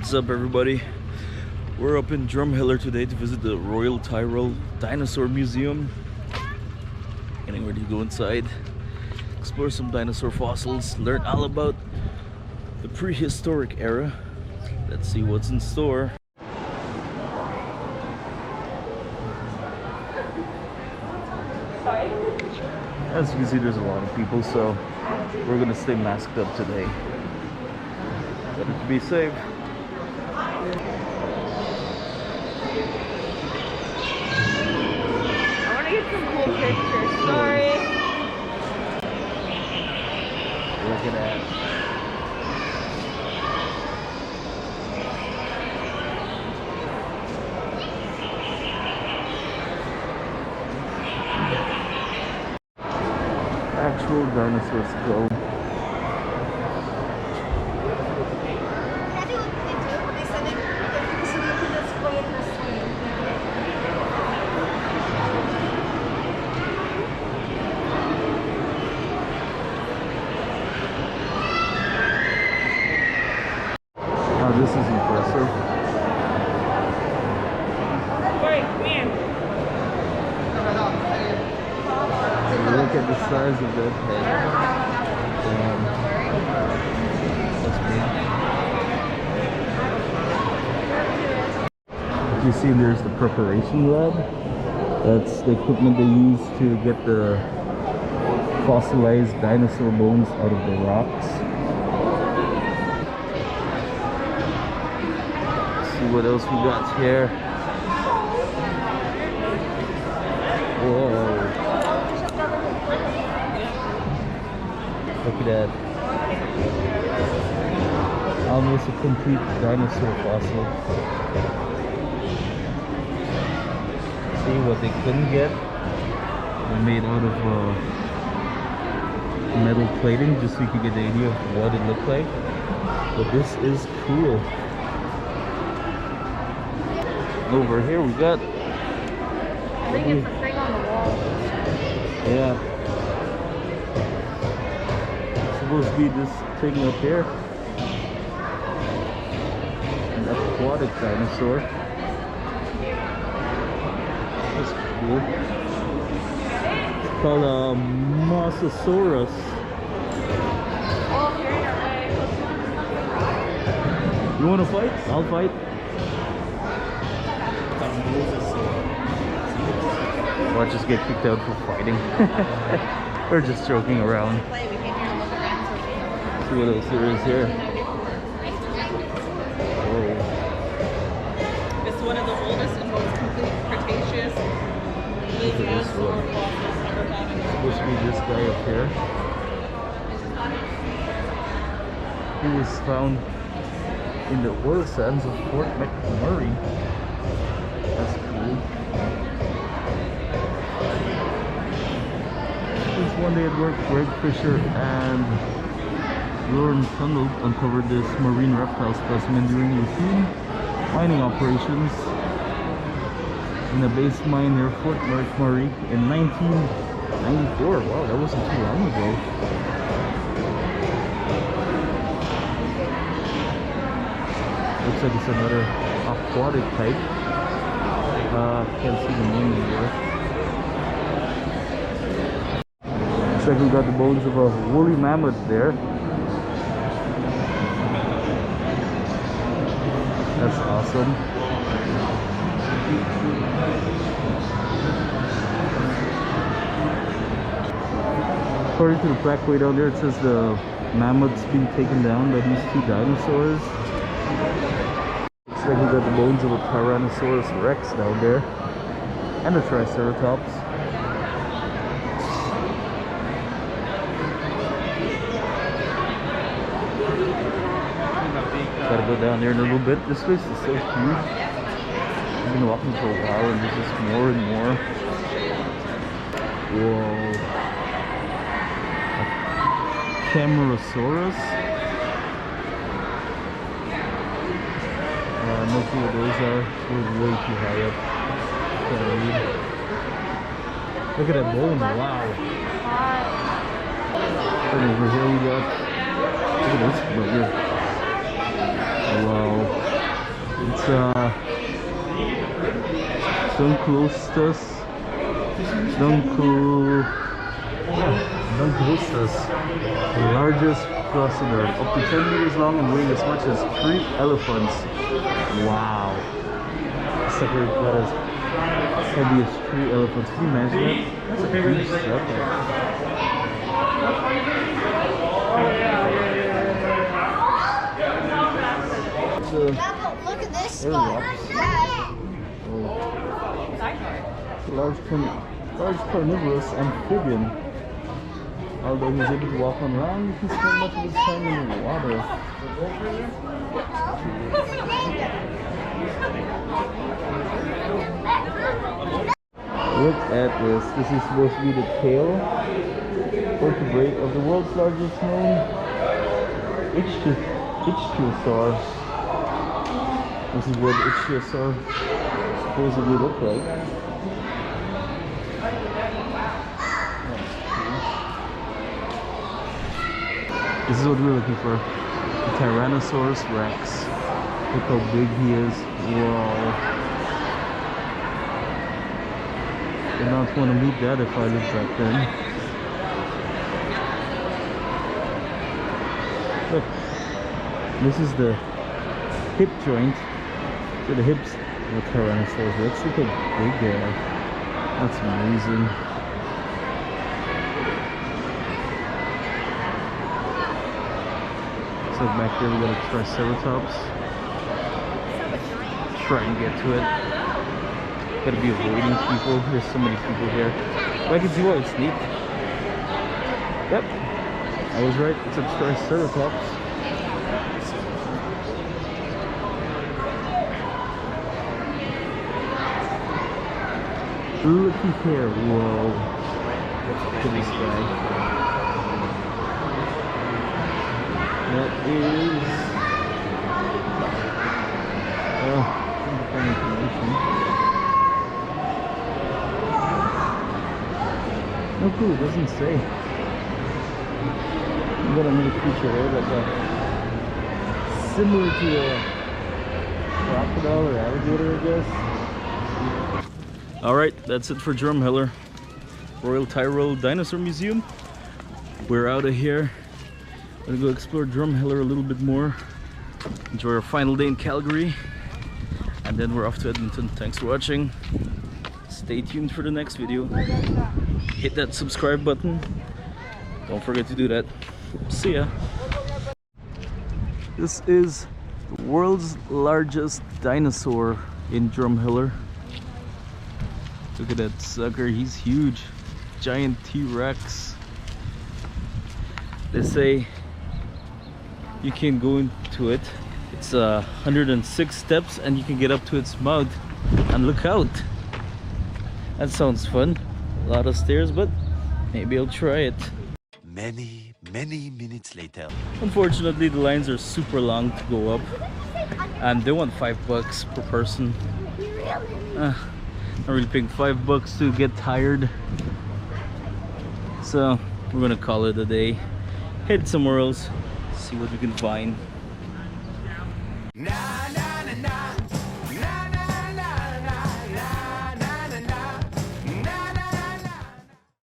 What's up, everybody? We're up in Drumheller today to visit the Royal Tyrrell Dinosaur Museum. Getting ready to go inside, explore some dinosaur fossils, learn all about the prehistoric era. Let's see what's in store. As you can see, there's a lot of people, so we're gonna stay masked up today. Better to be safe. I want to get some cool pictures. Sorry. Look at that. Actual dinosaur skull. Oh, this is impressive. Look at the size of that head. That's big. You see, there's the preparation lab. That's the equipment they use to get the fossilized dinosaur bones out of the rocks. What else we got here? Whoa. Look at that. Almost a complete dinosaur fossil. See what they couldn't get? They're made out of metal plating, just so you can get the idea of what it looked like. But this is cool. Over here we got, I think it's the thing on the wall. yeah, it's supposed to be this thing up here, an aquatic dinosaur. That's cool. It's called a Mosasaurus. Oh, you're in your way. You want to fight? I'll fight. Watch us get kicked out for fighting. We're just joking around. See what else there is here. Whoa. It's one of the oldest and most complete Cretaceous dinosaur fossils ever found in the world. Supposed to be this guy up here. He was found in the oil sands of Fort McMurray. That's cool. One day at work, Greg Fisher and Lauren Tunnell uncovered this marine reptile specimen during routine mining operations in a base mine near Fort McMurray in 1994. Wow, that wasn't too long ago. Looks like it's another aquatic type. Can't see the name anymore. Looks like we got the bones of a woolly mammoth there. That's awesome. According to the plaque way down there, it says the mammoth's being taken down by these two dinosaurs. Looks like we got the bones of a Tyrannosaurus Rex down there, and a Triceratops. Gotta go down there in a little bit. This place is so huge. I've been walking for a while and there's just more and more. Whoa. A Camarasaurus. No clue what those are. We're way too high up. Can't read. Look at that bone. Wow. And over here we got, look at this bugger. Wow. It's Dunculus, the largest crocodile, up to 10 meters long and weighing as much as 3 elephants. Wow. Sucker got as heavy as 3 elephants. Can you imagine that? That's a huge sucker. Look at this skull. Large carnivorous amphibian. Although he's able to walk on land, he spends much of his time in the water. Look at this. This is supposed to be the tail vertebrae of the world's largest known ichthyosaur. This is what ichthyosaur supposedly look like. This is what we're looking for. The Tyrannosaurus Rex. Look how big he is. Whoa. I would not want to meet that if I lived back then. Look. This is the hip joint. So the hips of the Tyrannosaurus Rex. Look how big they are. That's amazing. So back there we got a Triceratops. Try and get to it. Gotta be avoiding people. There's so many people here. But I can see why it's neat. Yep. I was right. It's a Triceratops. Looky here. Whoa. Let's look at this guy. That is information. No clue, it doesn't say. We got another creature here that's similar to a crocodile or alligator, I guess. Alright, that's it for Drumheller. Royal Tyrrell Dinosaur Museum. We're out of here. We're gonna go explore Drumheller a little bit more. Enjoy our final day in Calgary. And then we're off to Edmonton. Thanks for watching. Stay tuned for the next video. Hit that subscribe button. Don't forget to do that. See ya. This is the world's largest dinosaur in Drumheller. Look at that sucker, he's huge. Giant T-Rex. They say you can go into it. It's 106 steps and you can get up to its mouth and look out. That sounds fun. A lot of stairs, but maybe I'll try it. Many minutes later. Unfortunately, the lines are super long to go up and they want $5 per person. Not really paying $5 to get tired. So we're gonna call it a day. Head somewhere else, see what we can find.